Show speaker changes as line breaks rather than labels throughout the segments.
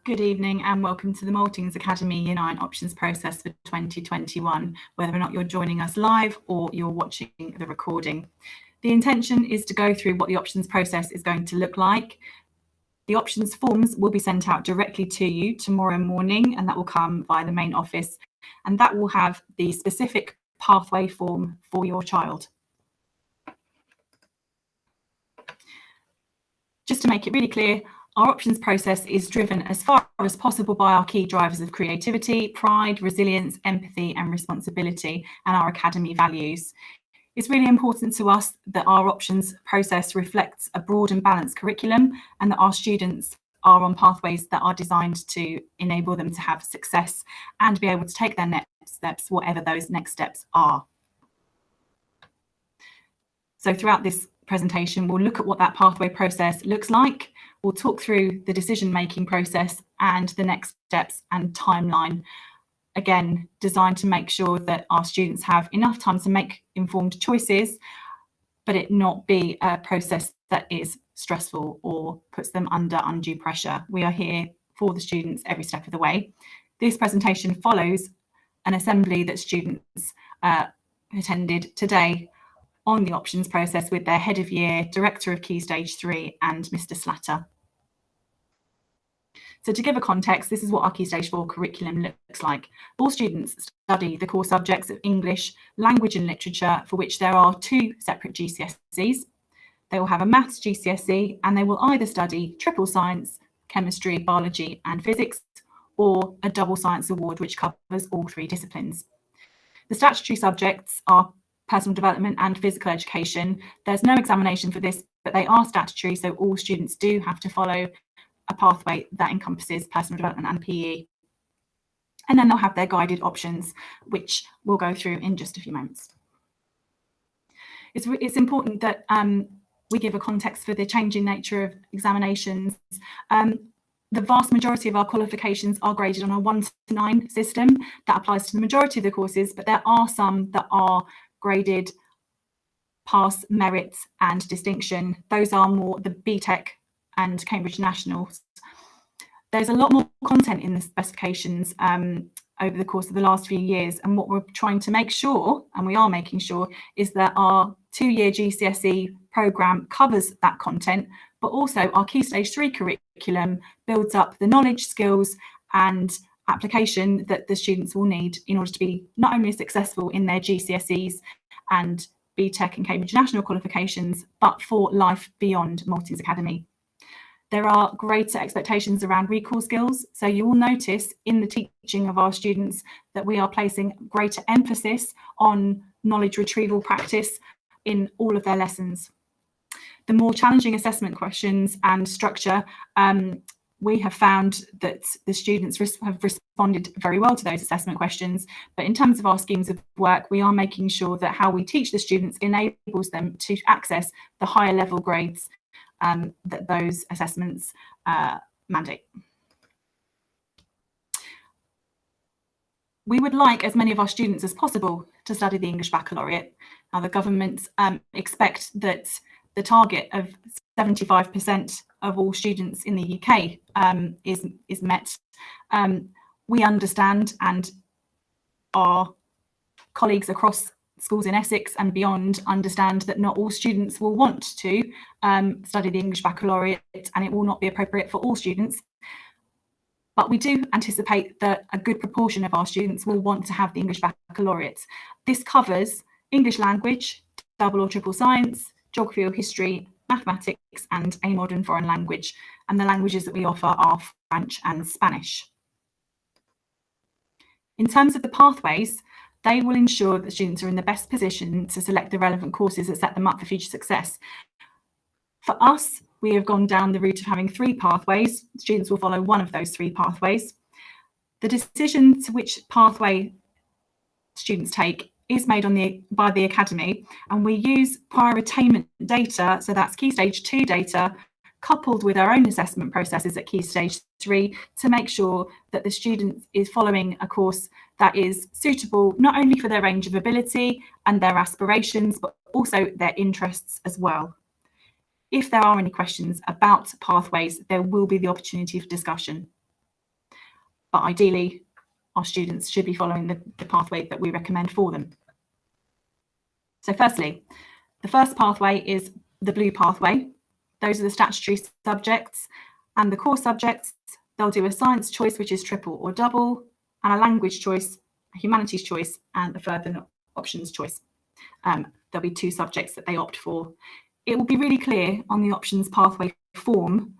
Good evening and welcome to the Maltings Academy Year 9 options process for 2021, whether or not you're joining us live or you're watching the recording. The intention is to go through what the options process is going to look like. The options forms will be sent out directly to you tomorrow morning, and that will come via the main office, and that will have the specific pathway form for your child. Just to make it really clear, our options process is driven as far as possible by our key drivers of creativity, pride, resilience, empathy and responsibility, and our academy values. It's really important to us that our options process reflects a broad and balanced curriculum, and that our students are on pathways that are designed to enable them to have success and be able to take their next steps, whatever those next steps are. So throughout this presentation, we'll look at what that pathway process looks like. We'll talk through the decision-making process and the next steps and timeline, again, designed to make sure that our students have enough time to make informed choices, but it not be a process that is stressful or puts them under undue pressure. We are here for the students every step of the way. This presentation follows an assembly that students attended today on the options process with their head of year, director of Key Stage 3 and Mr. Slatter. So to give a context, this is what our Key Stage 4 curriculum looks like. All students study the core subjects of English, language and literature, for which there are 2 separate GCSEs. They will have a maths GCSE, and they will either study triple science, chemistry, biology and physics, or a double science award which covers all 3 disciplines. The statutory subjects are personal development and physical education. There's no examination for this, but they are statutory, so all students do have to follow a pathway that encompasses personal development and PE. And then they'll have their guided options, which we'll go through in just a few moments. It's important that we give a context for the changing nature of examinations. The vast majority of our qualifications are graded on a 1 to 9 system. That applies to the majority of the courses, but there are some that are graded pass, merit and distinction. Those are more the BTEC and Cambridge Nationals. There's a lot more content in the specifications over the course of the last few years, and what we're trying to make sure, and we are making sure, is that our 2-year GCSE programme covers that content, but also our Key Stage 3 curriculum builds up the knowledge, skills and application that the students will need in order to be not only successful in their GCSEs and BTEC and Cambridge National qualifications, but for life beyond Maltings Academy. There are greater expectations around recall skills, so you will notice in the teaching of our students that we are placing greater emphasis on knowledge retrieval practice in all of their lessons. The more challenging assessment questions and structure, we have found that the students have responded very well to those assessment questions, but in terms of our schemes of work, we are making sure that how we teach the students enables them to access the higher level grades that those assessments mandate. We would like as many of our students as possible to study the English Baccalaureate. Now, the government expect that the target of 75% of all students in the UK is met. We understand, and our colleagues across schools in Essex and beyond understand, that not all students will want to study the English Baccalaureate, and it will not be appropriate for all students. But we do anticipate that a good proportion of our students will want to have the English Baccalaureate. This covers English language, double or triple science, geography or history, mathematics and a modern foreign language. And the languages that we offer are French and Spanish. In terms of the pathways, they will ensure that students are in the best position to select the relevant courses that set them up for future success. For us, we have gone down the route of having 3 pathways. Students will follow one of those 3 pathways. The decision to which pathway students take is made by the Academy, and we use prior attainment data, so that's Key Stage 2 data, coupled with our own assessment processes at Key Stage 3 to make sure that the student is following a course that is suitable not only for their range of ability and their aspirations, but also their interests as well. If there are any questions about pathways, there will be the opportunity for discussion. but ideally our students should be following the pathway that we recommend for them. So firstly, the first pathway is the blue pathway. Those are the statutory subjects, and the core subjects, they'll do a science choice, which is triple or double, and a language choice, a humanities choice, and a further options choice. There'll be 2 subjects that they opt for. It will be really clear on the options pathway form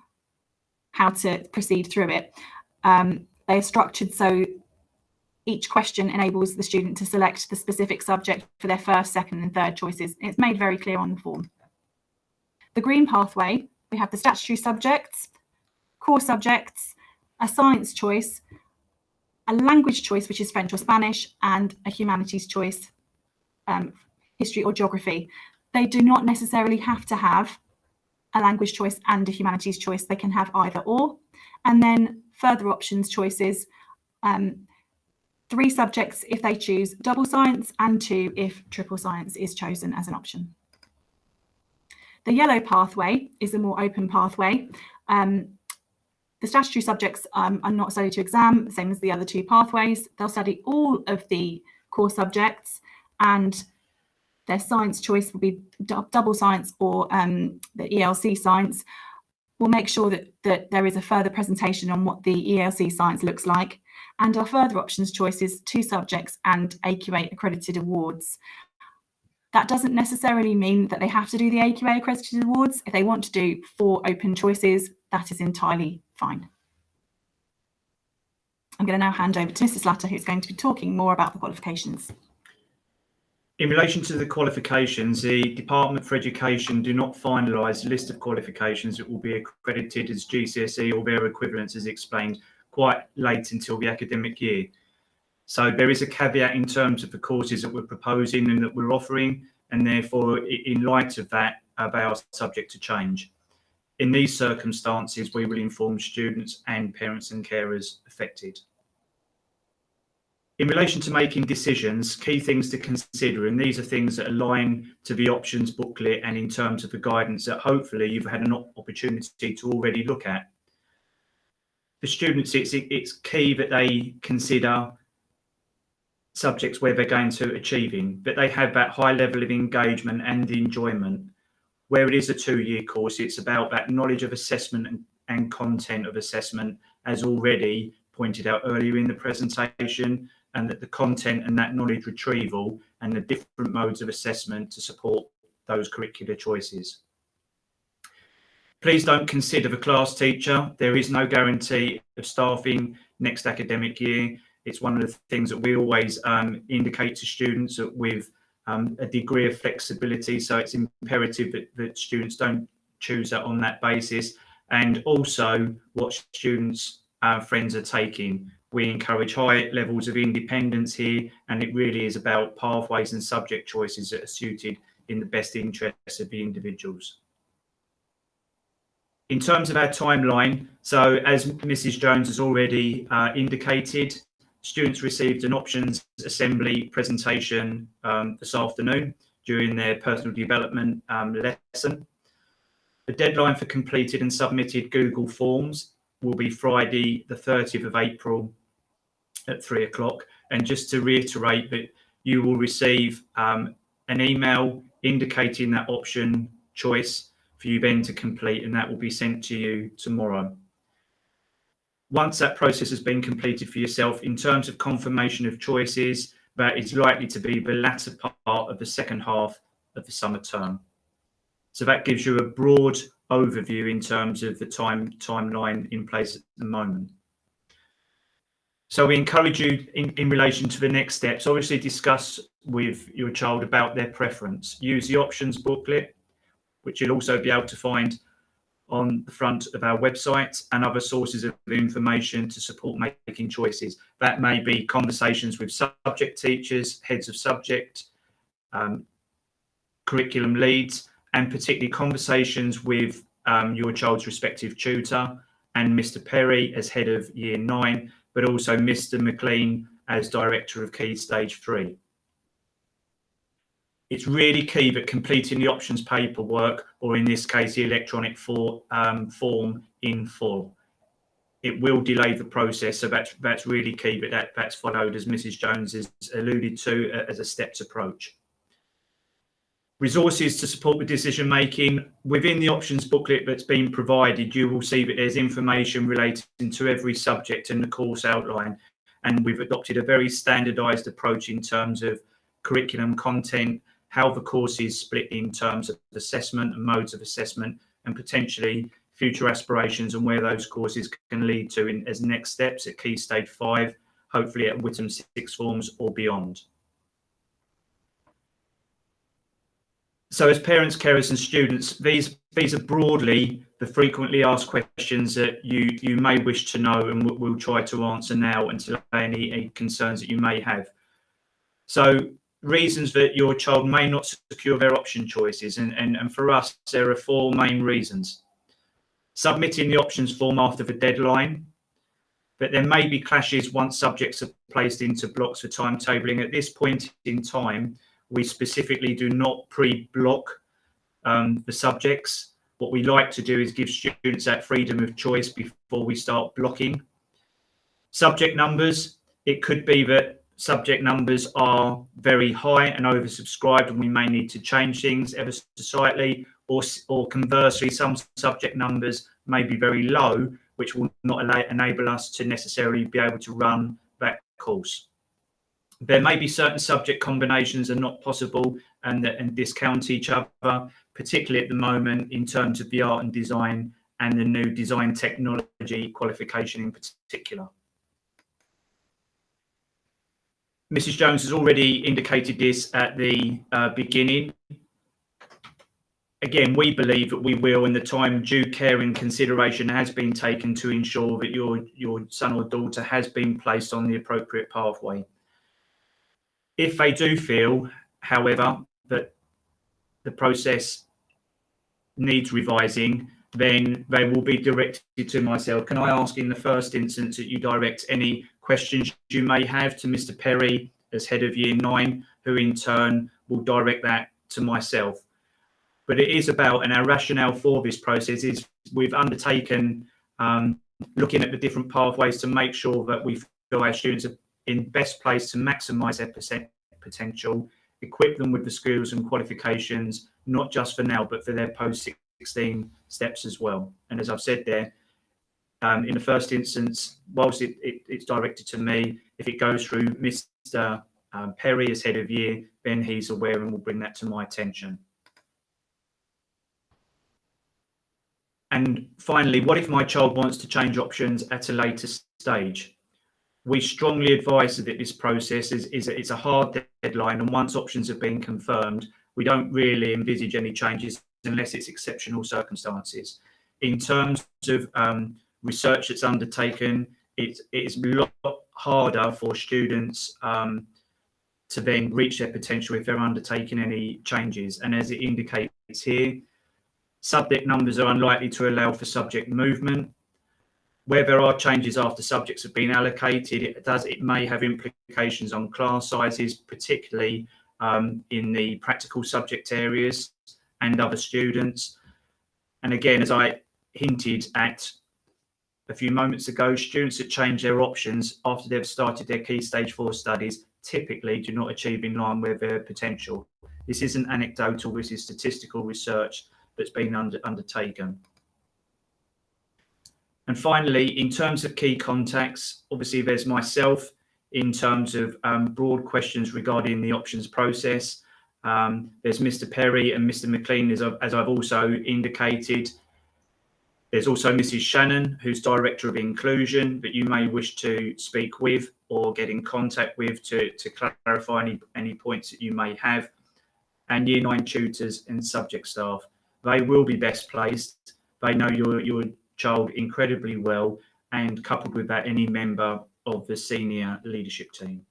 how to proceed through it. They are structured so each question enables the student to select the specific subject for their first, second, and third choices. It's made very clear on the form. The green pathway, we have the statutory subjects, core subjects, a science choice, a language choice, which is French or Spanish, and a humanities choice, history or geography. They do not necessarily have to have a language choice and a humanities choice. They can have either or. And then further options choices, 3 subjects if they choose double science, and 2 if triple science is chosen as an option. The yellow pathway is a more open pathway. The statutory subjects are not studied to exam, same as the other 2 pathways. They'll study all of the core subjects, and their science choice will be double science or the ELC science. We'll make sure that there is a further presentation on what the ELC science looks like. And our further options choices, 2 subjects and AQA accredited awards. That doesn't necessarily mean that they have to do the AQA accredited awards. If they want to do 4 open choices, that is entirely fine. I'm going to now hand over to Mrs. Latter, who's going to be talking more about the qualifications.
In relation to the qualifications, the Department for Education do not finalise a list of qualifications that will be accredited as GCSE or their equivalents, as explained, quite late until the academic year. So there is a caveat in terms of the courses that we're proposing and that we're offering, and therefore, in light of that, they are subject to change. In these circumstances, we will inform students and parents and carers affected. In relation to making decisions, key things to consider, and these are things that align to the options booklet and in terms of the guidance that hopefully you've had an opportunity to already look at. For students, it's key that they consider subjects where they're going to achieving, that they have that high level of engagement and enjoyment. Where it is a 2-year course, it's about that knowledge of assessment and content of assessment, as already pointed out earlier in the presentation, and that the content and that knowledge retrieval and the different modes of assessment to support those curricular choices. Please don't consider the class teacher. There is no guarantee of staffing next academic year. It's one of the things that we always indicate to students that with a degree of flexibility. So it's imperative that students don't choose that on that basis. And also what students' friends are taking. We encourage high levels of independence here, and it really is about pathways and subject choices that are suited in the best interests of the individuals. In terms of our timeline, so as Mrs. Jones has already indicated, students received an options assembly presentation this afternoon during their personal development lesson. The deadline for completed and submitted Google Forms will be Friday, the 30th of April at 3 o'clock. And just to reiterate that you will receive an email indicating that option choice for you then to complete, and that will be sent to you tomorrow. Once that process has been completed for yourself, in terms of confirmation of choices, that is likely to be the latter part of the second half of the summer term. So that gives you a broad overview in terms of the timeline in place at the moment. So we encourage you in relation to the next steps, obviously discuss with your child about their preference. Use the options booklet, which you'll also be able to find on the front of our website, and other sources of information to support making choices. That may be conversations with subject teachers, heads of subject, curriculum leads, and particularly conversations with your child's respective tutor and Mr. Perry as head of Year 9, but also Mr. McLean as Director of Key Stage 3. It's really key that completing the options paperwork, or in this case, the electronic form in full. it will delay the process. So that's really key, but that's followed, as Mrs. Jones has alluded to, as a stepped approach. Resources to support the decision making. Within the options booklet that's been provided, you will see that there's information relating to every subject in the course outline, and we've adopted a very standardized approach in terms of curriculum content, how the course is split in terms of assessment and modes of assessment, and potentially future aspirations and where those courses can lead to as next steps at Key Stage 5, hopefully at Whittam Sixth Forms or beyond. So as parents, carers and students, these are broadly the frequently asked questions that you may wish to know, and we'll try to answer now and to any concerns that you may have. So reasons that your child may not secure their option choices, and for us there are 4 main reasons. Submitting the options form after the deadline, but there may be clashes once subjects are placed into blocks for timetabling. At this point in time, we specifically do not pre-block the subjects. What we like to do is give students that freedom of choice before we start blocking. Subject numbers, it could be that subject numbers are very high and oversubscribed, and we may need to change things ever so slightly, or conversely, some subject numbers may be very low, which will not enable us to necessarily be able to run that course. There may be certain subject combinations are not possible and discount each other, particularly at the moment in terms of the art and design and the new design technology qualification in particular. Mrs. Jones has already indicated this at the beginning. Again, we believe that we will, and the time due care and consideration has been taken to ensure that your son or daughter has been placed on the appropriate pathway. If they do feel, however, that the process needs revising, then they will be directed to myself. Can I ask in the first instance that you direct any questions you may have to Mr. Perry as head of Year 9, who in turn will direct that to myself. But it is about, and our rationale for this process is we've undertaken looking at the different pathways to make sure that we feel our students are in best place to maximise their potential, equip them with the skills and qualifications, not just for now, but for their post-16 steps as well. And as I've said there, in the first instance, whilst it's directed to me, if it goes through Mr. Perry as head of year, then he's aware and will bring that to my attention. And finally, what if my child wants to change options at a later stage? We strongly advise that this process it's a hard deadline, and once options have been confirmed, we don't really envisage any changes unless it's exceptional circumstances. In terms of research that's undertaken, it's a lot harder for students to then reach their potential if they're undertaking any changes. And as it indicates here, subject numbers are unlikely to allow for subject movement. Where there are changes after subjects have been allocated, it may have implications on class sizes, particularly in the practical subject areas and other students. And again, as I hinted at a few moments ago, students that change their options after they've started their Key Stage 4 studies typically do not achieve in line with their potential. This isn't anecdotal, this is statistical research that's been undertaken. And finally, in terms of key contacts, obviously there's myself in terms of broad questions regarding the options process. There's Mr. Perry and Mr. McLean, as I've also indicated. There's also Mrs. Shannon, who's Director of Inclusion, that you may wish to speak with or get in contact with to clarify any points that you may have. And Year 9 tutors and subject staff. They will be best placed. They know your child incredibly well, and coupled with that, any member of the senior leadership team.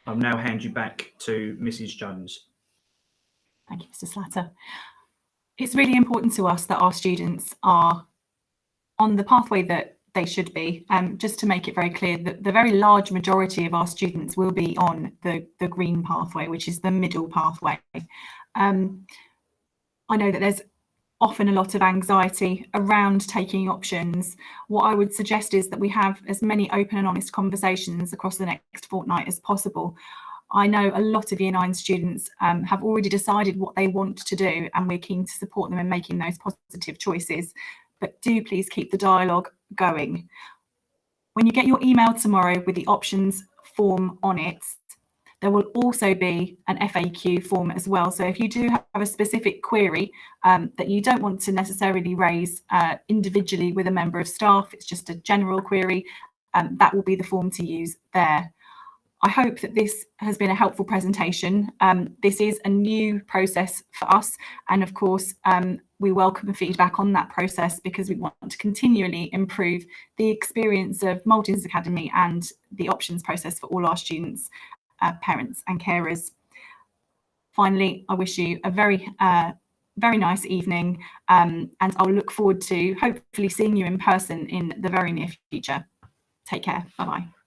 I'll now hand you back to Mrs. Jones.
Thank you, Mr. Slatter. It's really important to us that our students are on the pathway that they should be. Just to make it very clear that the very large majority of our students will be on the green pathway, which is the middle pathway. I know that there's often a lot of anxiety around taking options. What I would suggest is that we have as many open and honest conversations across the next fortnight as possible. I know a lot of Year 9 students have already decided what they want to do, and we're keen to support them in making those positive choices. But do please keep the dialogue going. When you get your email tomorrow with the options form on it, there will also be an FAQ form as well. So if you do have a specific query that you don't want to necessarily raise individually with a member of staff, it's just a general query, that will be the form to use there. I hope that this has been a helpful presentation. This is a new process for us, and of course we welcome feedback on that process, because we want to continually improve the experience of Maltings Academy and the options process for all our students, parents and carers. Finally, I wish you a very nice evening, and I'll look forward to hopefully seeing you in person in the very near future. Take care. Bye-bye.